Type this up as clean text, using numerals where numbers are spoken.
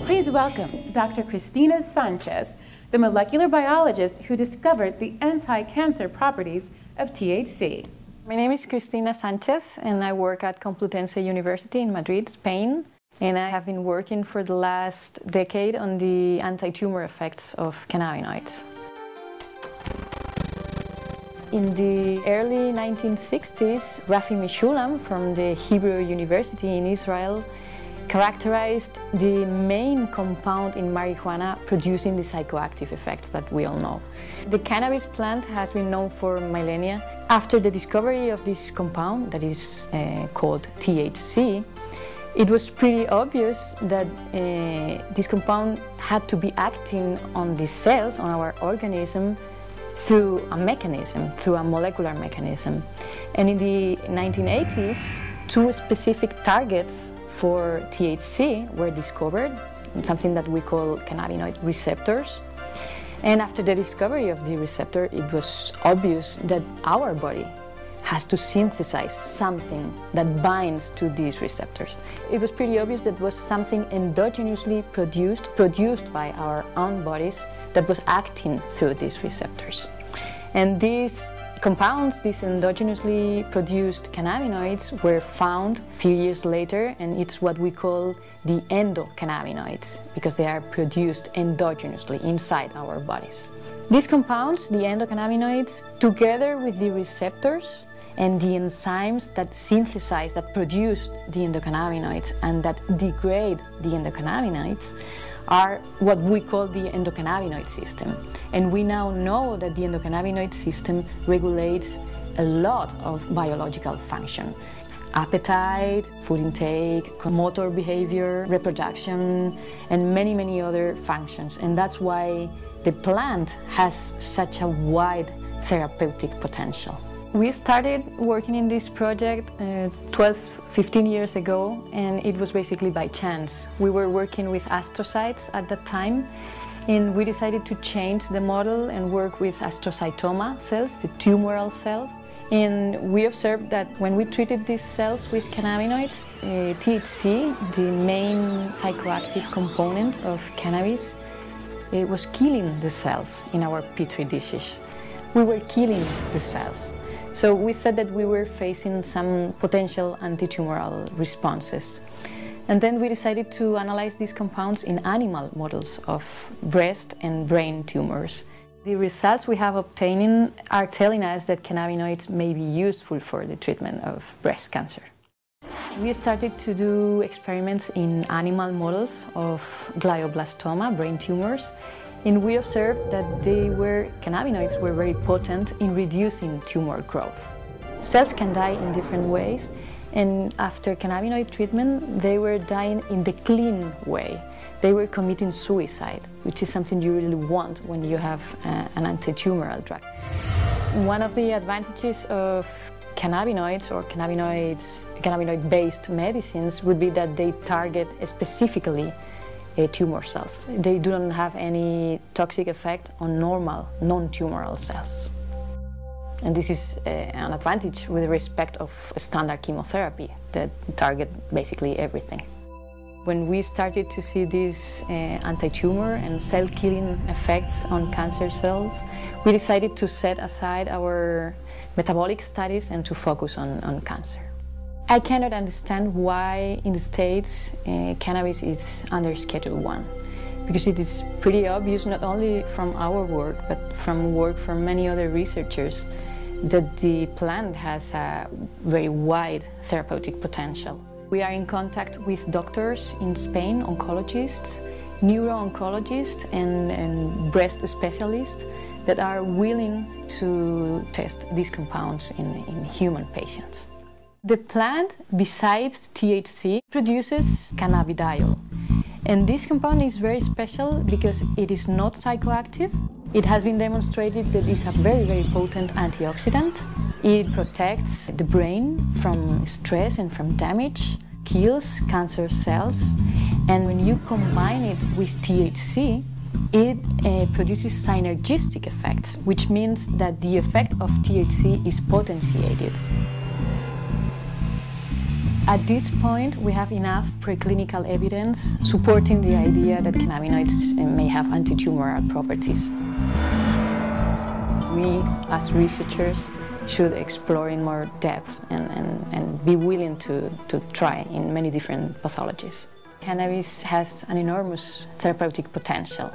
Please welcome Dr. Christina Sanchez, the molecular biologist who discovered the anti-cancer properties of THC. My name is Christina Sanchez, and I work at Complutense University in Madrid, Spain. And I have been working for the last decade on the anti-tumor effects of cannabinoids. In the early 1960s, Rafi Meshulam from the Hebrew University in Israel characterized the main compound in marijuana producing the psychoactive effects that we all know. The cannabis plant has been known for millennia. After the discovery of this compound, that is called THC, it was pretty obvious that this compound had to be acting on the cells, on our organism, through a mechanism, through a molecular mechanism. And in the 1980s, two specific targets for THC were discovered, something that we call cannabinoid receptors. And after the discovery of the receptor, it was obvious that our body has to synthesize something that binds to these receptors. It was pretty obvious that was something endogenously produced by our own bodies that was acting through these receptors. And these compounds, these endogenously produced cannabinoids, were found a few years later, and it's what we call the endocannabinoids, because they are produced endogenously inside our bodies. These compounds, the endocannabinoids, together with the receptors and the enzymes that synthesize, that produce the endocannabinoids and that degrade the endocannabinoids, are what we call the endocannabinoid system. And we now know that the endocannabinoid system regulates a lot of biological function. Appetite, food intake, motor behavior, reproduction, and many, many other functions. And that's why the plant has such a wide therapeutic potential. We started working in this project 15 years ago, and it was basically by chance. We were working with astrocytes at that time, and we decided to change the model and work with astrocytoma cells, the tumoral cells. And we observed that when we treated these cells with cannabinoids, THC, the main psychoactive component of cannabis, it was killing the cells in our petri dishes. We were killing the cells. So we thought that we were facing some potential anti-tumoral responses. And then we decided to analyze these compounds in animal models of breast and brain tumors. The results we have obtained are telling us that cannabinoids may be useful for the treatment of breast cancer. We started to do experiments in animal models of glioblastoma, brain tumors, and we observed that cannabinoids were very potent in reducing tumor growth. Cells can die in different ways, and after cannabinoid treatment, they were dying in the clean way. They were committing suicide, which is something you really want when you have an anti-tumoral drug. One of the advantages of cannabinoids or cannabinoid-based medicines would be that they target specifically tumor cells. They do not have any toxic effect on normal, non-tumoral cells. And this is an advantage with respect of standard chemotherapy that target basically everything. When we started to see these anti-tumor and cell-killing effects on cancer cells, we decided to set aside our metabolic studies and to focus on cancer. I cannot understand why in the States cannabis is under Schedule 1, because it is pretty obvious, not only from our work, but from work from many other researchers, that the plant has a very wide therapeutic potential. We are in contact with doctors in Spain, oncologists, neuro-oncologists and breast specialists that are willing to test these compounds in human patients. The plant, besides THC, produces cannabidiol. And this compound is very special because it is not psychoactive. It has been demonstrated that it's a very, very potent antioxidant. It protects the brain from stress and from damage, kills cancer cells, and when you combine it with THC, it produces synergistic effects, which means that the effect of THC is potentiated. At this point, we have enough preclinical evidence supporting the idea that cannabinoids may have anti-tumoral properties. We, as researchers, should explore in more depth and be willing to try in many different pathologies. Cannabis has an enormous therapeutic potential.